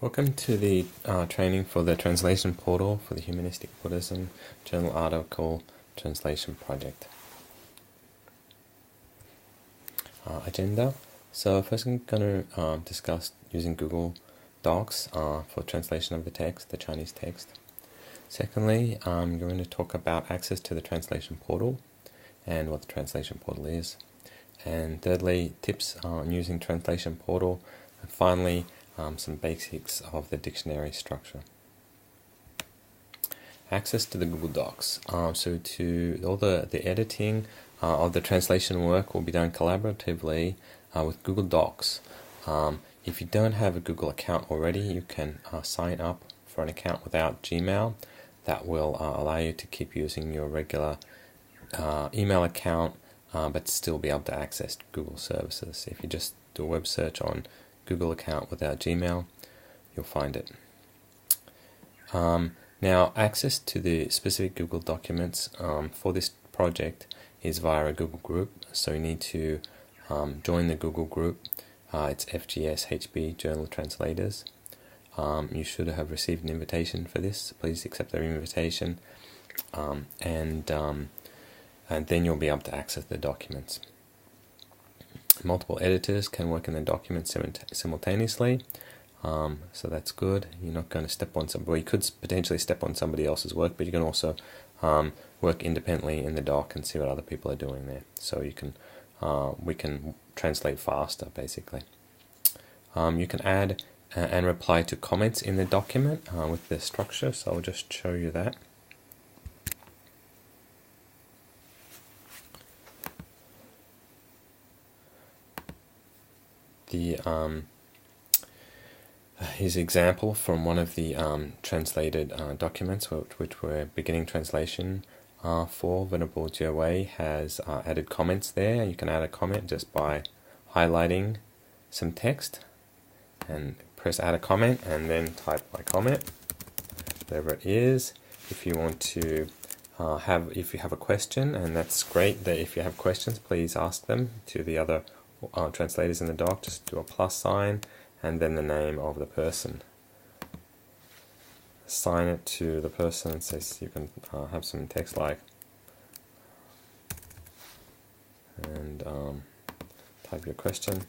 Welcome to the training for the translation portal for the Humanistic Buddhism Journal Article Translation Project. Agenda. So first I'm going to discuss using Google Docs for translation of the text, the Chinese text. Secondly, I'm going to talk about access to the translation portal and what the translation portal is. And thirdly, tips on using translation portal. And finally, some basics of the dictionary structure. Access to the Google Docs. So to all the editing of the translation work will be done collaboratively with Google Docs. If you don't have a Google account already, you can sign up for an account without Gmail. That will allow you to keep using your regular email account, but still be able to access Google services. If you just do a web search on Google account without Gmail, you'll find it. Now, access to the specific Google documents for this project is via a Google group, so you need to join the Google group. It's FGS HB Journal Translators. You should have received an invitation for this. Please accept the invitation, and then you'll be able to access the documents. Multiple editors can work in the document simultaneously, so that's good. You're not going to step on somebody. Well, you could potentially step on somebody else's work, but you can also work independently in the doc and see what other people are doing there. So you can, we can translate faster, basically. You can add and reply to comments in the document with the structure. So I'll just show you that. His example from one of the translated documents, which were beginning translation for. Venerable Jie Wei has added comments there. You can add a comment just by highlighting some text and press add a comment and then type my comment, whatever it is. If you want to if you have a question, and that's great that if you have questions, please ask them to the other translators in the doc. Just do a plus sign and then the name of the person. Assign it to the person, so you can have some text like, and type your question.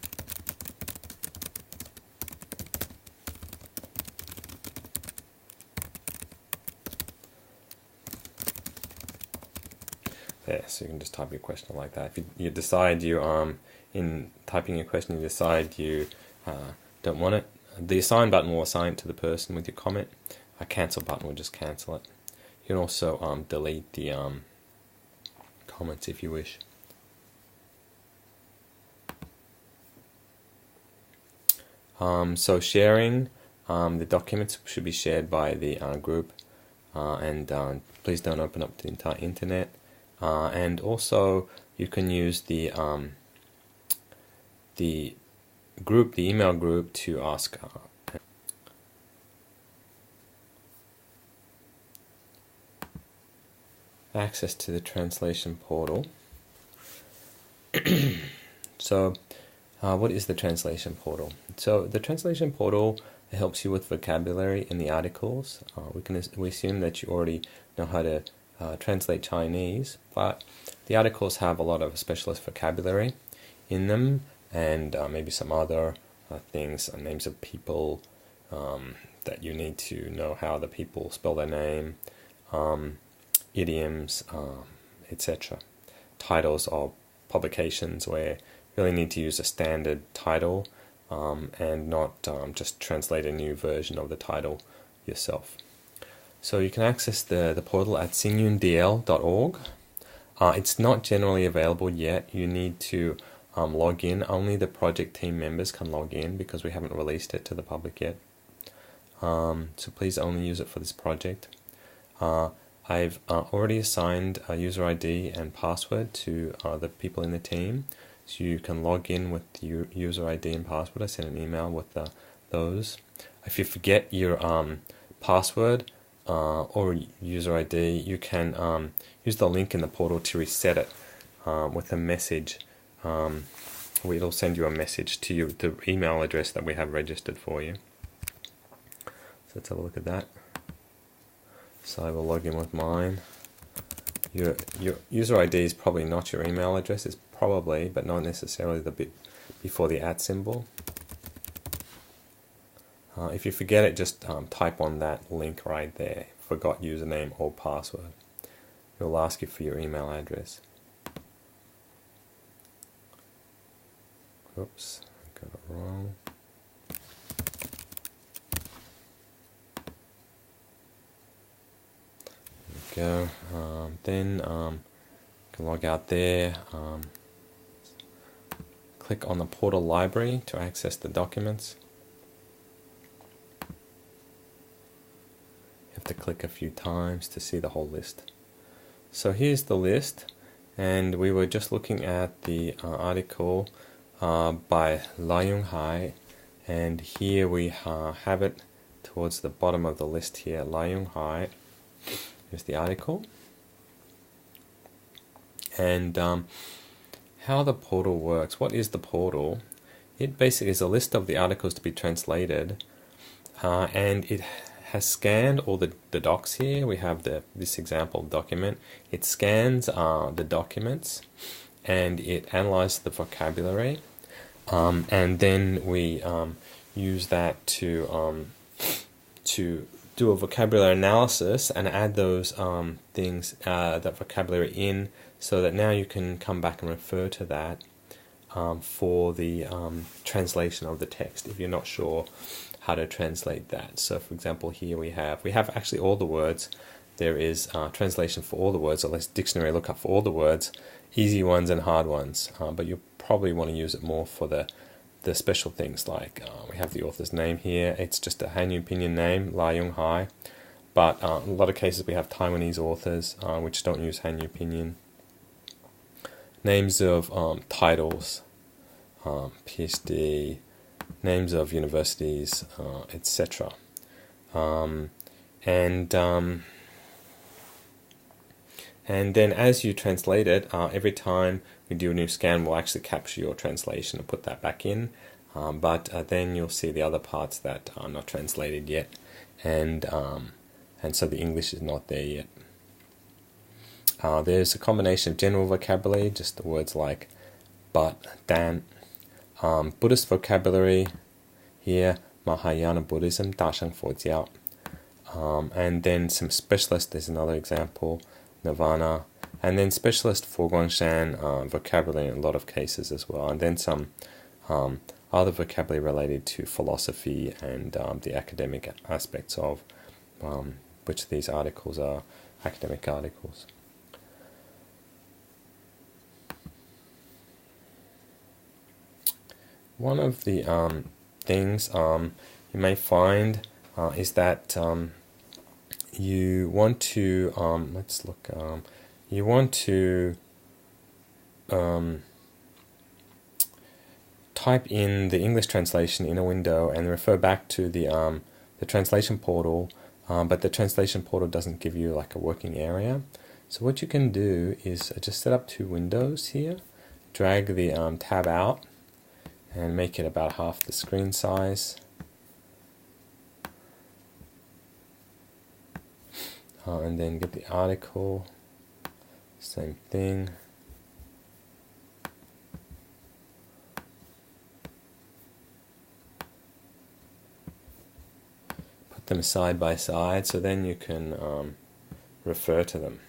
There, so you can just type your question like that. If you decide in typing your question, you decide you don't want it, the assign button will assign it to the person with your comment. A cancel button will just cancel it. You can also delete the comments if you wish. So sharing, the documents should be shared by the group, and please don't open up the entire internet. And also you can use the email group to ask access to the translation portal. So what is the translation portal? So the translation portal helps you with vocabulary in the articles. We assume that you already know how to translate Chinese, but the articles have a lot of specialist vocabulary in them, and maybe some other things, names of people that you need to know how the people spell their name, idioms, etc. Titles of publications where you really need to use a standard title and not just translate a new version of the title yourself. So you can access the portal at xingyundl.org. It's not generally available yet. You need to log in. Only the project team members can log in because we haven't released it to the public yet. So please only use it for this project. I've already assigned a user ID and password to the people in the team, so you can log in with your user ID and password. I sent an email with those. If you forget your password or user ID, you can use the link in the portal to reset it with a message. It'll send you a message to the email address that we have registered for you. let's have a look at that. So I will log in with mine. Your user ID is probably not your email address. It's probably, but not necessarily, the bit before the @ symbol. If you forget it, just type on that link right there. Forgot username or password. It will ask you for your email address. Oops, I got it wrong. There we go. Then you can log out there. Click on the portal library to access the documents. You have to click a few times to see the whole list. So here's the list, and we were just looking at the article by La Yunghai, and here we have it towards the bottom of the list here. La Yunghai. Here's the article. And how the portal works. What is the portal? It basically is a list of the articles to be translated, and it has scanned all the docs here. We have this example document. It scans the documents, and it analyzes the vocabulary, and then we use that to do a vocabulary analysis and add those things, that vocabulary in, so that now you can come back and refer to that for the translation of the text if you're not sure how to translate that. So for example, here we have actually all the words. There is translation for all the words, or let's dictionary lookup for all the words, easy ones and hard ones, but you probably want to use it more for the special things, like we have the author's name here. It's just a Hanyu pinyin name, La Yunghai, but in a lot of cases we have Taiwanese authors which don't use Hanyu pinyin. Names of titles, PhD, names of universities, etc. And then as you translate it, every time we do a new scan, we'll actually capture your translation and put that back in. But then you'll see the other parts that are not translated yet, and so the English is not there yet. There's a combination of general vocabulary, just the words like but, dan. Buddhist vocabulary here, Mahayana Buddhism, Dashang Fojiao. And then some specialist, there's another example, Nirvana, and then specialist for Guangshan vocabulary in a lot of cases as well, and then some other vocabulary related to philosophy and the academic aspects of which these articles are academic articles. One of the things you may find is that you want to you want to type in the English translation in a window and refer back to the translation portal, but the translation portal doesn't give you like a working area. So what you can do is just set up two windows here, drag the tab out and make it about half the screen size. And then get the article, same thing. Put them side by side so then you can refer to them.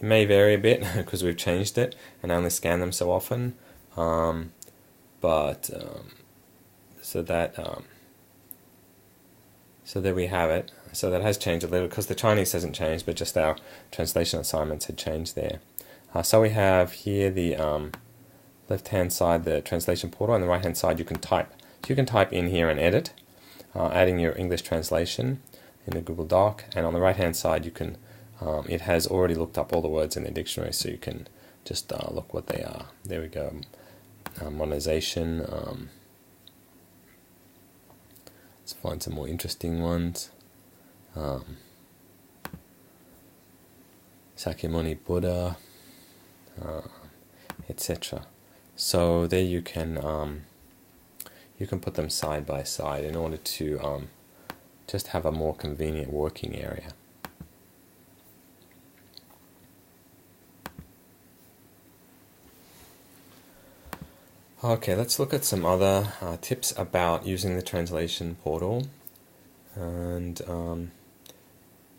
It may vary a bit because we've changed it and only scan them so often, but so there we have it. So that has changed a little because the Chinese hasn't changed, but just our translation assignments had changed there. So we have here the left-hand side, the translation portal, and the right-hand side you can type. So you can type in here and edit, adding your English translation in the Google Doc, and on the right-hand side you can it has already looked up all the words in the dictionary, so you can just look what they are. There we go. Monetization. Let's find some more interesting ones. Sakyamuni Buddha, etc. So there you can put them side by side in order to just have a more convenient working area. Okay, let's look at some other tips about using the translation portal. And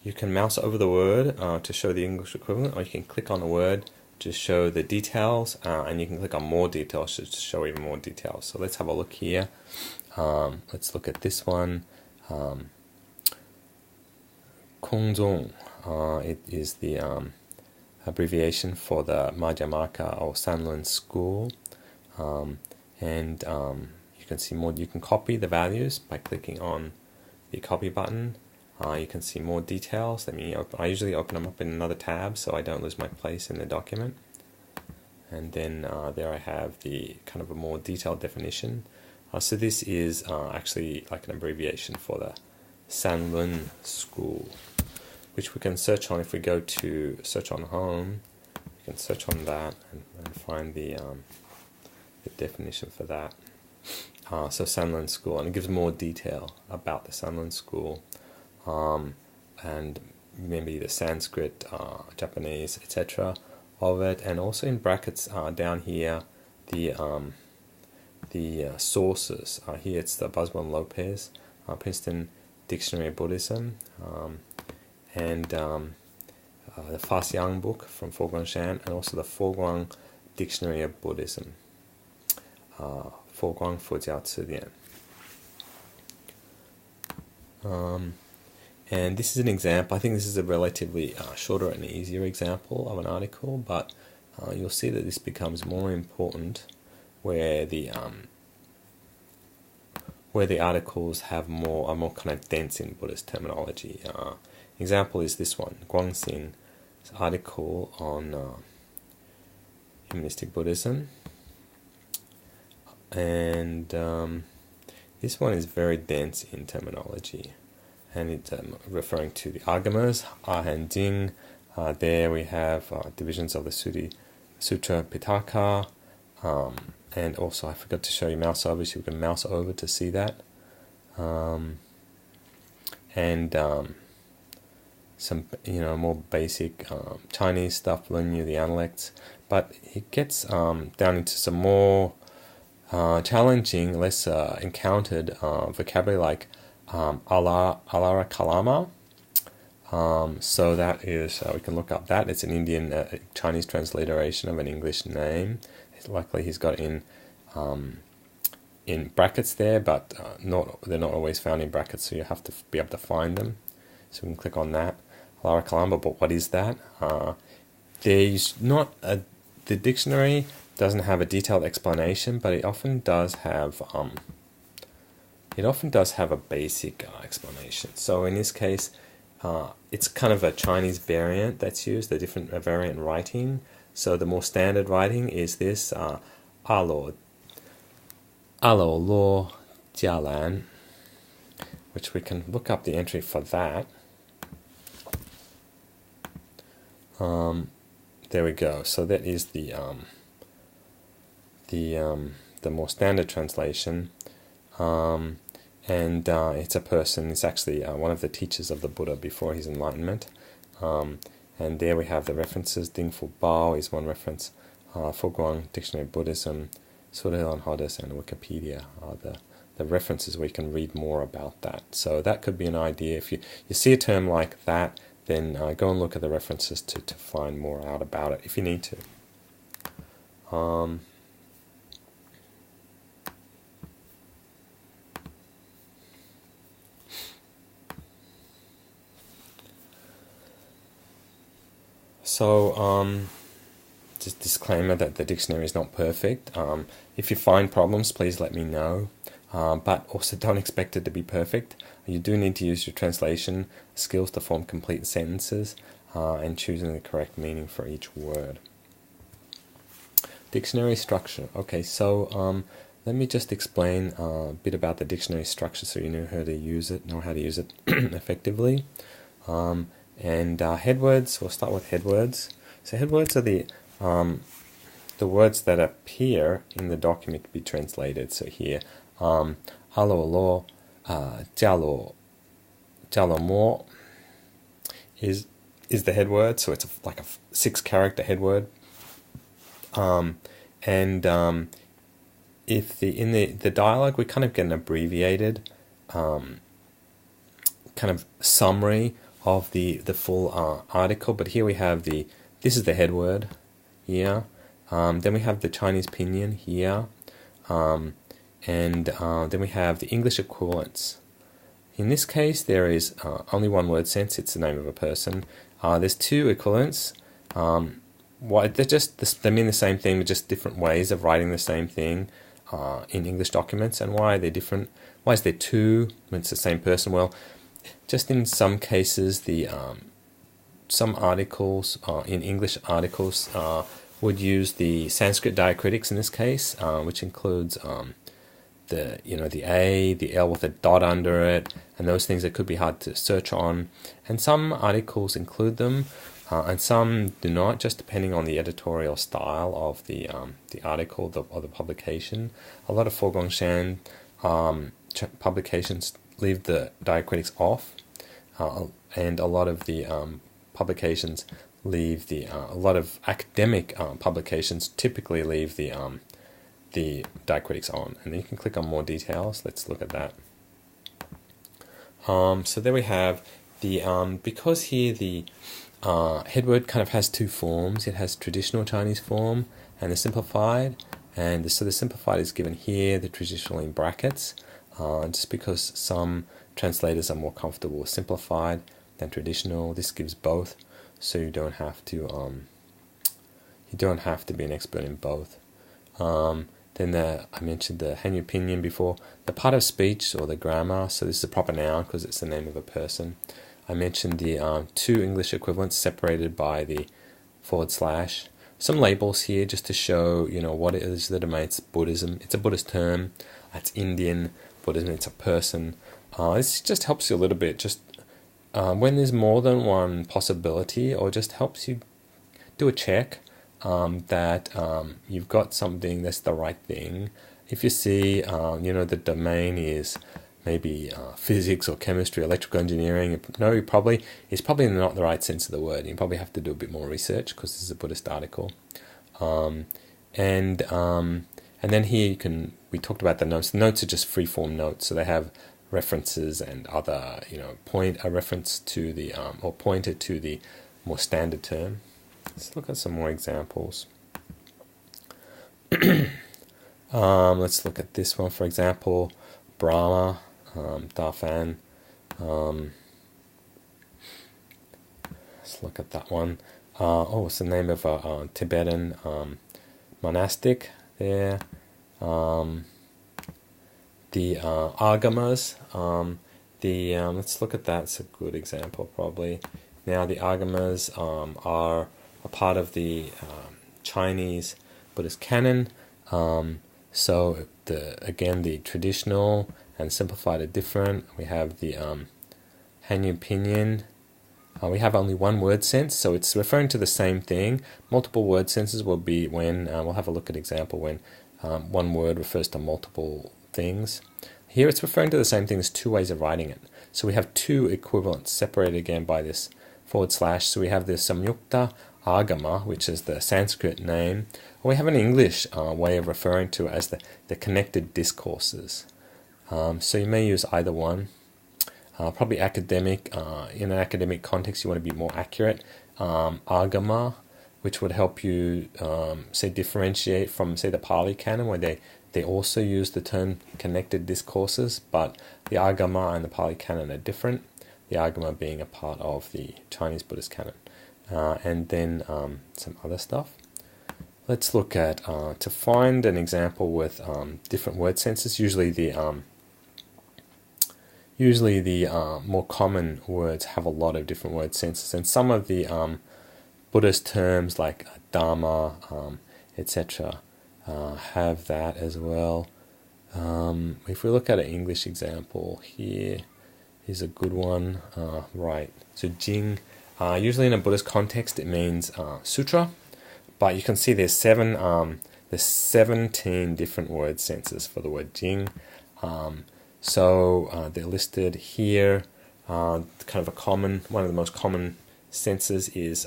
you can mouse over the word to show the English equivalent, or you can click on the word to show the details, and you can click on more details to show even more details. So let's have a look here. Let's look at this one. Kongzong, it is the abbreviation for the Madhyamaka or Sanlun school. And you can see more. You can copy the values by clicking on the copy button. You can see more details. I usually open them up in another tab so I don't lose my place in the document. And then there I have the kind of a more detailed definition. So this is actually like an abbreviation for the Sanlun school, which we can search on. If we go to search on home, we can search on that and find the definition for that. So Sanlun school, and it gives more detail about the Sanlun school, and maybe the Sanskrit, Japanese, etc. of it, and also in brackets down here the sources. Here it's the Buswell Lopez Princeton Dictionary of Buddhism, and the Fasiang book from Foguang Shan, and also the Foguang Dictionary of Buddhism. Foguang Fujiao Cidian. And this is an example. I think this is a relatively shorter and easier example of an article, but you'll see that this becomes more important where the articles are more kind of dense in Buddhist terminology. Example is this one, Guangxin's article on Humanistic Buddhism. And this one is very dense in terminology, and it's referring to the agamas, Ahan Jing. There we have divisions of the Sutra Pitaka, and also I forgot to show you mouse over, so you can mouse over to see that. And some more basic Chinese stuff, learning the dialects, but it gets down into some more challenging, less encountered vocabulary like Alara Kalama. So that is, we can look up that. It's an Indian Chinese transliteration of an English name. Luckily he's got in brackets there, but they're not always found in brackets, so you have to be able to find them. So we can click on that. Alara Kalama, but what is that? There's not the dictionary doesn't have a detailed explanation, but it often does have a basic explanation. So in this case, it's kind of a Chinese variant that's used, a different variant writing. So the more standard writing is this alo lo jialan, which we can look up the entry for that. There we go. So that is the more standard translation, and it's a person. It's actually one of the teachers of the Buddha before his enlightenment, and there we have the references. Ding Fu Bao is one reference. Foguang Dictionary of Buddhism, Surhilan Hodes, and Wikipedia are the references where you can read more about that. So that could be an idea. If you see a term like that, then go and look at the references to find more out about it if you need to. So, just disclaimer that the dictionary is not perfect. If you find problems, please let me know. But also don't expect it to be perfect. You do need to use your translation skills to form complete sentences and choosing the correct meaning for each word. Dictionary structure. Okay, so let me just explain a bit about the dictionary structure so you know how to use it effectively. And headwords, we'll start with headwords. So headwords are the the words that appear in the document to be translated. So here, alo lo, jialo mo is the head word. So it's like a 6-character head word. If in the dialogue we kind of get an abbreviated kind of summary of the full article, but here we have this is the head word here. Then we have the Chinese pinyin here, and then we have the English equivalents. In this case, there is only one word sense. It's the name of a person. There's 2 equivalents. They mean the same thing, but just different ways of writing the same thing in English documents. And why are they different? Why is there 2 when it's the same person? Well, just in some cases, some articles in English articles would use the Sanskrit diacritics in this case, which includes the A, the L with a dot under it, and those things that could be hard to search on. And some articles include them, and some do not, just depending on the editorial style of the article or the publication. A lot of Fogong publications leave the diacritics off, and a lot of the publications leave a lot of academic publications typically leave the diacritics on. And then you can click on more details. Let's look at that. So there we have because here the head word kind of has 2 forms. It has traditional Chinese form and the simplified. And so the simplified is given here, the traditional in brackets, just because some translators are more comfortable with simplified than traditional. This gives both, so you don't have to be an expert in both. Then I mentioned the Hanyu pinyin before. The part of speech or the grammar, so this is a proper noun because it's the name of a person. I mentioned the 2 English equivalents separated by the /. Some labels here just to show, what it is the domain. It's Buddhism. It's a Buddhist term. It's Indian Buddhism. It's a person. This just helps you a little bit. Just when there's more than one possibility, or just helps you do a check that you've got something that's the right thing. If you see, the domain is maybe physics or chemistry, electrical engineering, it's probably not the right sense of the word. You probably have to do a bit more research because this is a Buddhist article. And then here we talked about the notes. The notes are just free-form notes, so they have references and other, point a reference to the or pointer to the more standard term. Let's look at some more examples. Let's look at this one, for example, Brahma, Dafan. Let's look at that one. It's the name of a Tibetan monastic there. The agamas. Let's look at that. It's a good example, probably. Now, the agamas are a part of the Chinese Buddhist canon. So the traditional and simplified are different. We have the Hanyu pinyin. We have only one word sense, so it's referring to the same thing. Multiple word senses will be when, we'll have a look at example when one word refers to multiple things. Here it's referring to the same thing. There's 2 ways of writing it. So we have 2 equivalents separated again by this /. So we have the Samyukta Agama, which is the Sanskrit name. We have an English way of referring to it as the connected discourses. So you may use either one. Probably academic. In an academic context, you want to be more accurate. Agama, which would help you, differentiate from, the Pali canon, where they also use the term connected discourses, but the Agama and the Pali canon are different. The Agama being a part of the Chinese Buddhist canon. And then some other stuff. Let's look at, to find an example with different word senses, usually the more common words have a lot of different word senses, and some of the Buddhist terms like Dharma, etc., have that as well. If we look at an English example here's a good one. Right, so Jing, usually in a Buddhist context it means sutra, but you can see there's 17 different word senses for the word Jing. So they're listed here. Kind of one of the most common senses is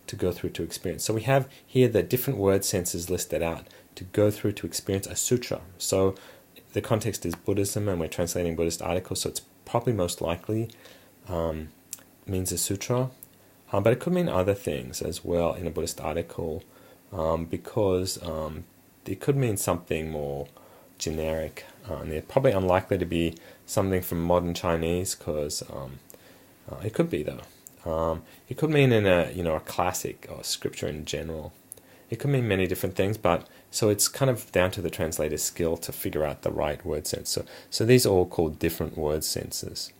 to go through to experience. So we have here the different word senses listed out. To go through to experience a sutra. So the context is Buddhism, and we're translating Buddhist articles, so it's probably most likely means a sutra. But it could mean other things as well in a Buddhist article, because it could mean something more generic. And they're probably unlikely to be something from modern Chinese, because it could be though. It could mean in a classic or scripture in general. It could mean many different things, but so it's kind of down to the translator's skill to figure out the right word sense. So these are all called different word senses.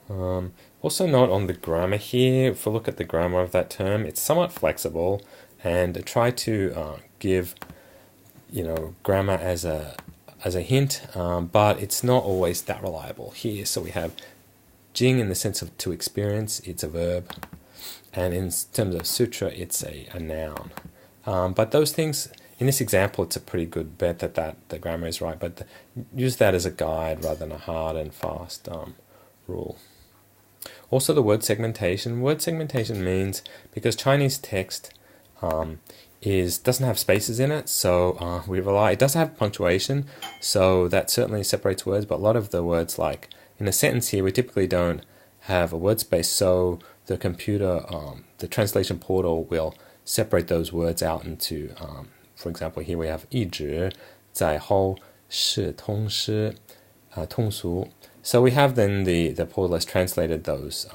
Also note on the grammar here, if we look at the grammar of that term, it's somewhat flexible, and try to give grammar as a hint, but it's not always that reliable here. So we have Jing in the sense of to experience, it's a verb, and in terms of sutra, it's a noun. But those things, in this example, it's a pretty good bet that the grammar is right, but use that as a guide rather than a hard and fast rule. Also the word segmentation. Word segmentation means, because Chinese text doesn't have spaces in it, so it does have punctuation, so that certainly separates words, but a lot of the words, like in a sentence here, we typically don't have a word space, so the computer, the translation portal will separate those words out into, for example, here we have 一直在后是通识通俗. So we have then the portal has translated those,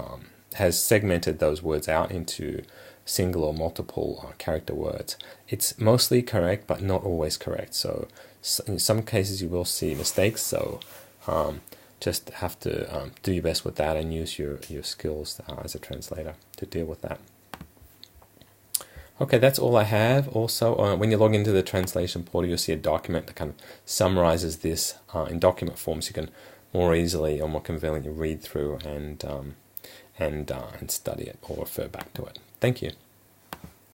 has segmented those words out into single or multiple character words. It's mostly correct, but not always correct. So in some cases you will see mistakes, so just have to do your best with that and use your skills as a translator to deal with that. Okay, that's all I have. Also, when you log into the translation portal, you'll see a document that kind of summarizes this in document form, so you can more easily or more conveniently read through and study it or refer back to it. Thank you.